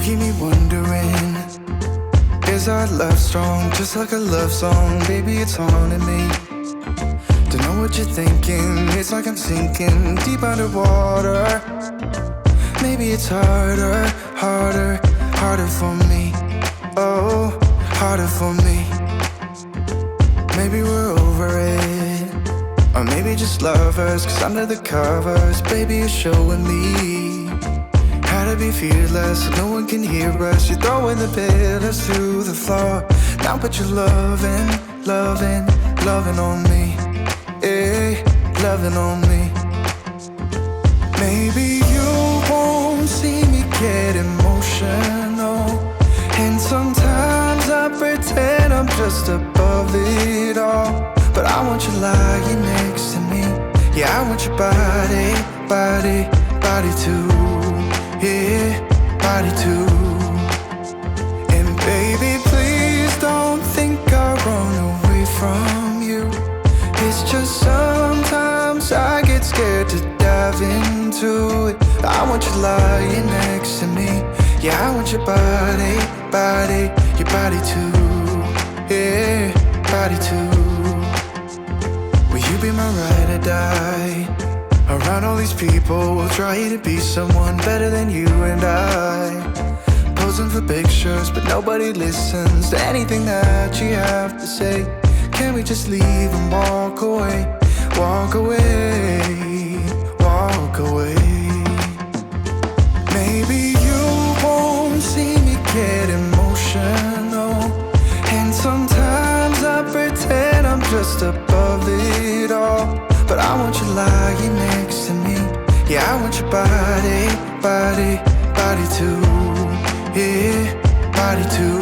keep me wondering, is our love strong? Just like a love song, baby, it's haunting me. Don't know what you're thinking, it's like I'm sinking deep underwater. Maybe it's harder, harder, harder for me. Oh, harder for me. Maybe we're over it, or maybe just lovers, 'cause under the covers, baby, you're showing me how to be fearless so no one can hear us. You're throwing the pillars through the floor. Now put your loving, loving, loving on me. Eh, loving on me. Maybe you won't see me get emotional, and sometimes I pretend I'm just above it all. But I want you lying next to me. Yeah, I want your body, body, body too. Yeah, body too. And baby, please don't think I'll run away from you. It's just sometimes I get scared to dive into it. I want you lying next to me. Yeah, I want your body, body, your body too. Yeah, body too. Will you be my ride or die? Around all these people, we'll try to be someone better than you and I. Posing for pictures, but nobody listens to anything that you have to say. Can we just leave and walk away? Walk away, walk away. Maybe you won't see me get emotional, and sometimes I pretend I'm just above it all. But I want you lying next to me. Yeah, I want your body, body, body too. Yeah, body too.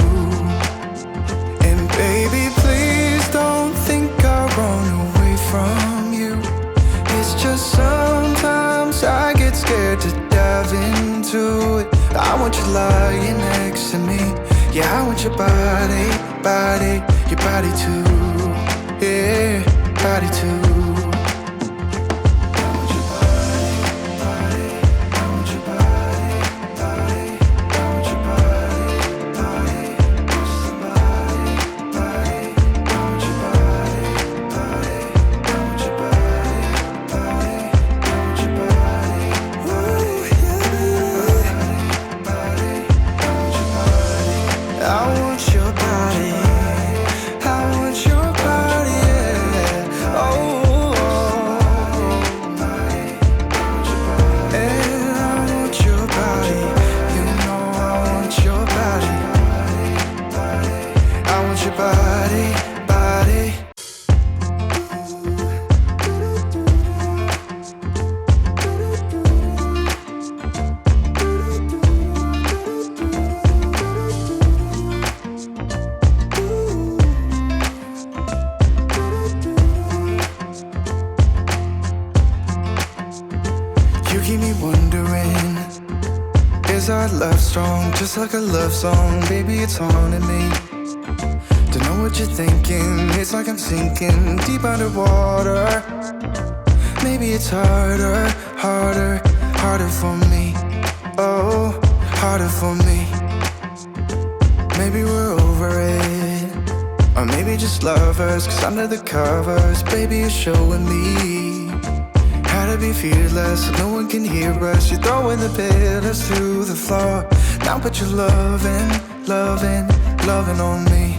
And baby, please don't think I'll run away from you. It's just sometimes I get scared to dive into it. I want you lying next to me. Yeah, I want your body, body, your body too. Yeah, body too. You keep me wondering, is our love strong? Just like a love song, baby, it's haunting me. Don't know what you're thinking, it's like I'm sinking deep underwater. Maybe it's harder, harder, harder for me. Oh, harder for me. Maybe we're over it, or maybe just lovers, 'cause under the covers, baby, you're showing me how to be fearless so no one can hear us. You're throwing the pillars through the floor. Now put your loving, loving, loving on me.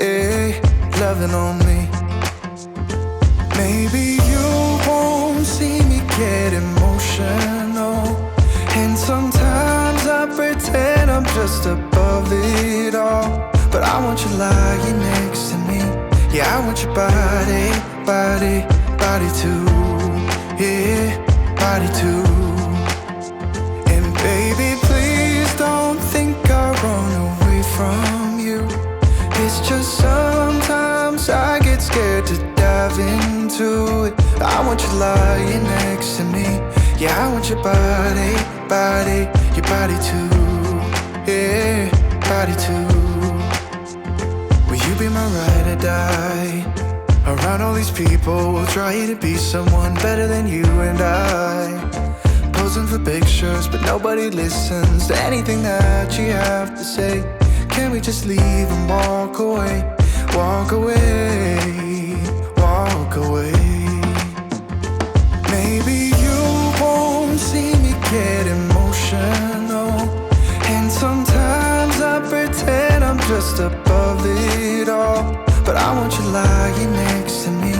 Eh, loving on me. Maybe you won't see me get emotional, and sometimes I pretend I'm just above it all. But I want you lying next to me. Yeah, I want your body, body, body too. Yeah, body too. And baby, please don't think I'll run away from you. It's just sometimes I get scared to dive into it. I want you lying next to me. Yeah, I want your body, body, your body too. Yeah, body too. Will you be my ride or die? Around all these people, we'll try to be someone better than you and I. Posing for pictures, but nobody listens to anything that you have to say. Can we just leave and walk away? Walk away, walk away. Maybe you won't see me get emotional, and sometimes I pretend I'm just above it all. But I want you lying next to me.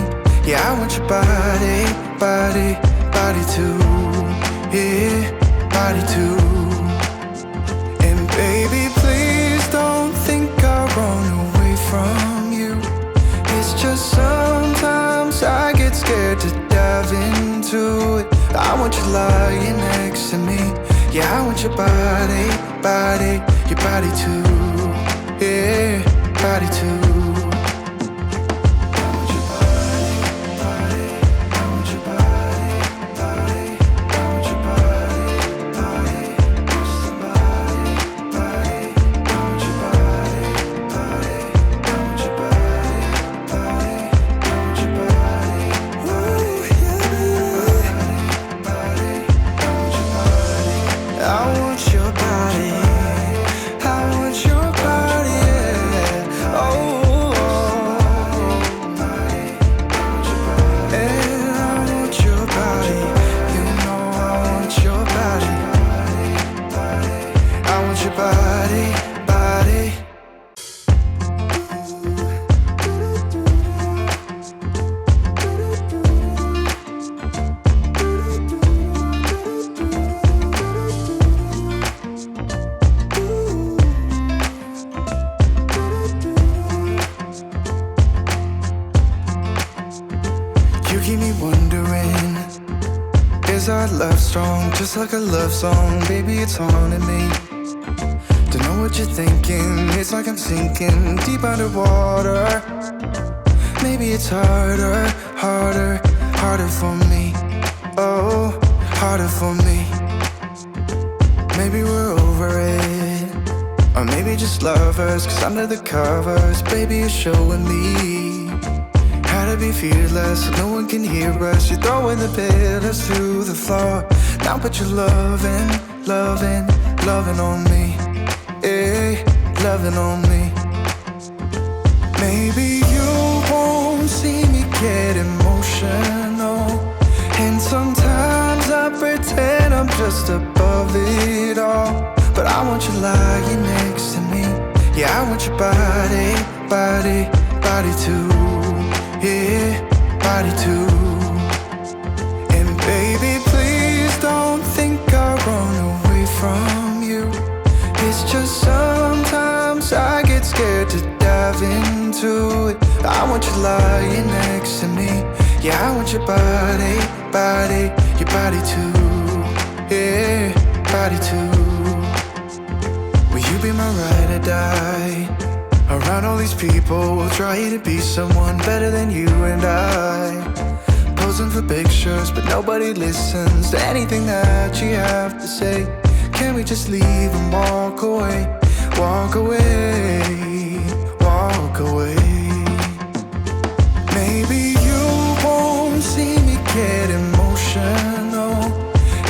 Yeah, I want your body, body, body too. Yeah, body too. And baby, please don't think I'll run away from you. It's just sometimes I get scared to dive into it. I want you lying next to me. Yeah, I want your body, body, your body too. Yeah, body too. You keep me wondering, is our love strong? Just like a love song, baby, it's haunting me. Don't know what you're thinking, it's like I'm sinking deep underwater. Maybe it's harder, harder, harder for me. Oh, harder for me. Maybe we're over it, or maybe just lovers, 'cause under the covers, baby, you're showing me how to be fearless, so no one can hear us. You're throwing the pillars through the floor. Now put your loving, loving, loving on me. Eh, loving on me. Maybe you won't see me get emotional, and sometimes I pretend I'm just above it all. But I want you lying next to me. Yeah, I want your body, body, body too. Yeah, body too. And baby, please don't think I'll run away from you. It's just sometimes I get scared to dive into it. I want you lying next to me. Yeah, I want your body, body, your body too. Yeah, body too. Will you be my ride or die? Around all these people, we'll try to be someone better than you and I. Posing for pictures, but nobody listens to anything that you have to say. Can we just leave and walk away? Walk away, walk away. Maybe you won't see me get emotional,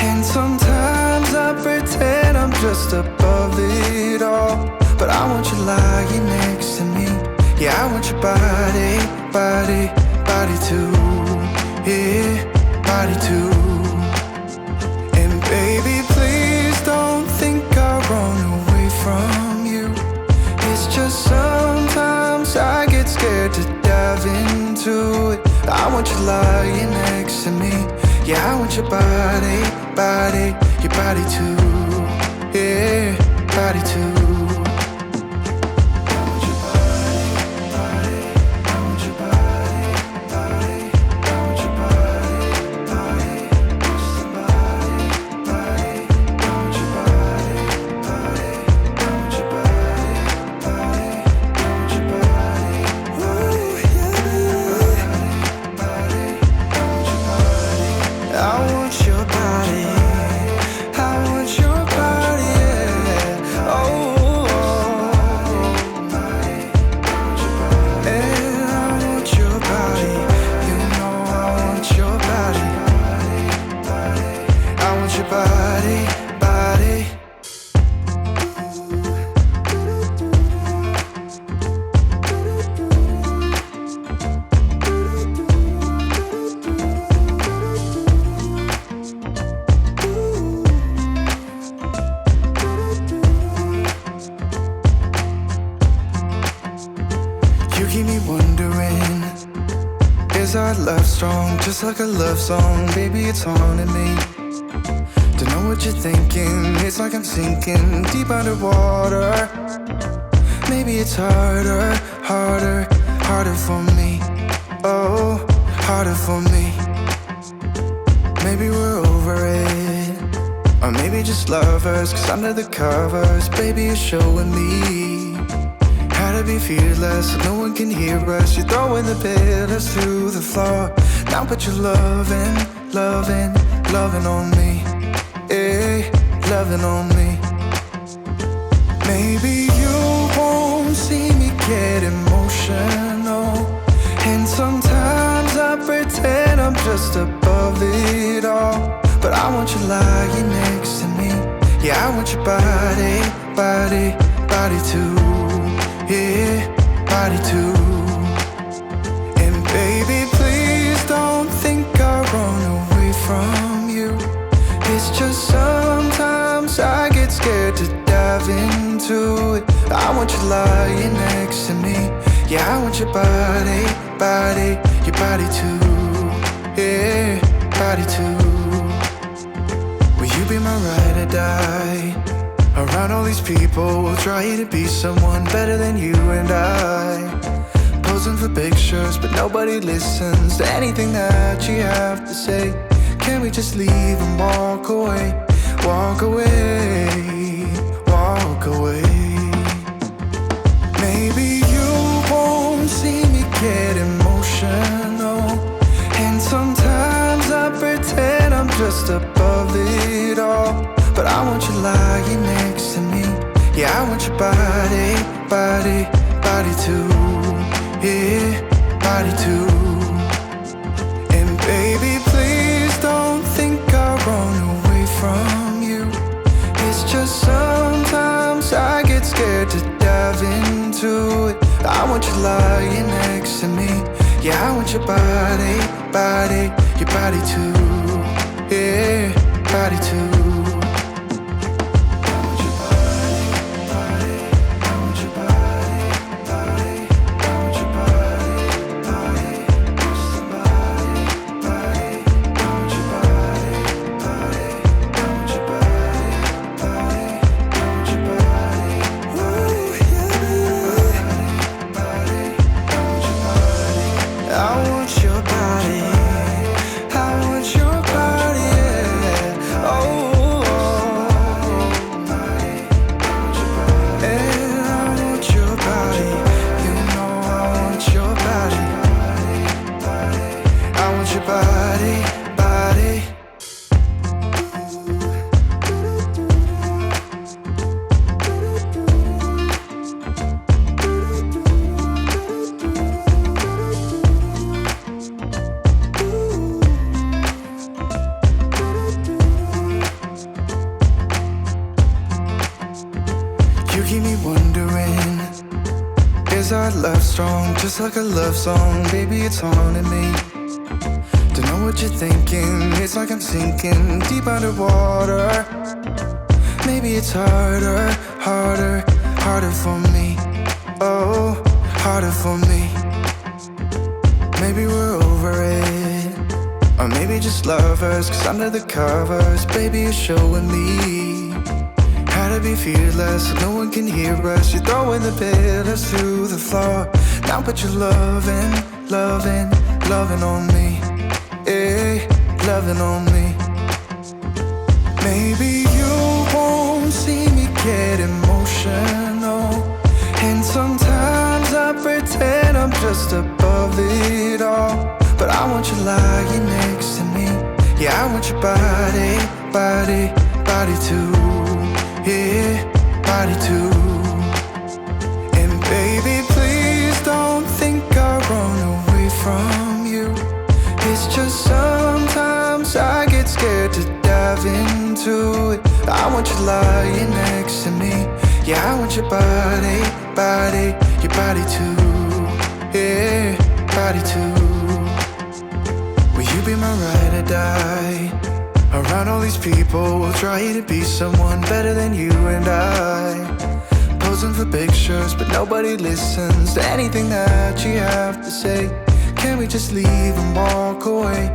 and sometimes I pretend I'm just above it all. But I want you lying next to me. Yeah, I want your body, body, body too. Yeah, body too. And baby, please don't think I'll run away from you. It's just sometimes I get scared to dive into it. I want you lying next to me. Yeah, I want your body, body, your body too. Yeah, body too. Bye. just like a love song. Baby, it's haunting me. Don't know what you're thinking. It's like I'm sinking deep underwater. Maybe it's harder, harder, harder for me. Oh, harder for me. Maybe we're over it, or maybe just lovers. Cause under the covers, baby, you're showing me how to be fearless so no one can hear us. You're throwing the pillars through the floor. Now put your loving, loving, loving on me. Yeah, loving on me. Maybe you won't see me get emotional, and sometimes I pretend I'm just above it all. But I want you lying next to me. Yeah, I want your body, body, body too. Yeah, body too. And baby, please don't think I run away from you. It's just sometimes I get scared to dive into it. I want you lying next to me. Yeah, I want your body, body, your body too. Yeah, body too. Will you be my ride or die? Around all these people, we'll try to be someone better than you and I. Posing for pictures, but nobody listens to anything that you have to say. Can we just leave and walk away? Walk away, walk away. Maybe you won't see me get emotional, and sometimes I pretend I'm just above it all. But I want you lying next to me. Yeah, I want your body, body, body too. Yeah, body too. And baby, please don't think I run away from you. It's just sometimes I get scared to dive into it. I want you lying next to me. Yeah, I want your body, body, your body too. Yeah, body too. Is our love strong, just like a love song? Baby, it's haunting me. Don't know what you're thinking. It's like I'm sinking deep underwater. Maybe it's harder, harder, harder for me. Oh, harder for me. Maybe we're over it, or maybe just lovers. Cause under the covers, baby, you're showing me how to be fearless so no one can hear us. You're throwing the pillars through the floor. Now put your loving, loving, loving on me. Yeah, loving on me. Maybe you won't see me get emotional, and sometimes I pretend I'm just above it all. But I want you lying next to me. Yeah, I want your body, body, body too. Yeah, body too. And baby, please don't think I run away from you. It's just sometimes I get scared to dive into it. I want you lying next to me. Yeah, I want your body, body, your body too. Yeah, body too. Will you be my ride or die? Around all these people, we'll try to be someone better than you and I. Posing for pictures, but nobody listens to anything that you have to say. Can we just leave and walk away?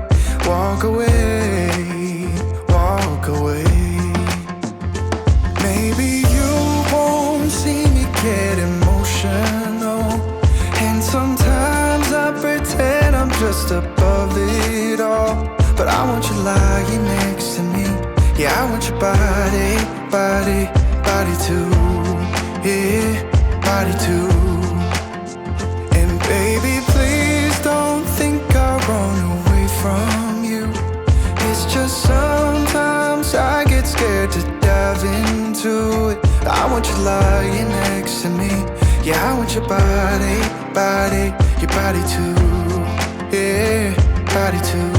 walk away, walk away. Maybe you won't see me get emotional, and sometimes I pretend I'm just above it all. But I want you lying next to me. Yeah, I want your body, body, body too. Yeah, body too. And baby, please don't think I'll run away from you. It's just sometimes I get scared to dive into it. I want you lying next to me. Yeah, I want your body, body, your body too. Yeah, body too.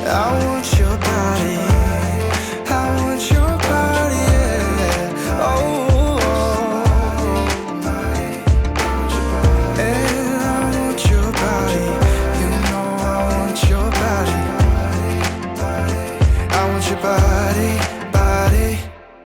I want your body, I want your body, yeah. Oh, and I want your body. You know I want your body. I want your body,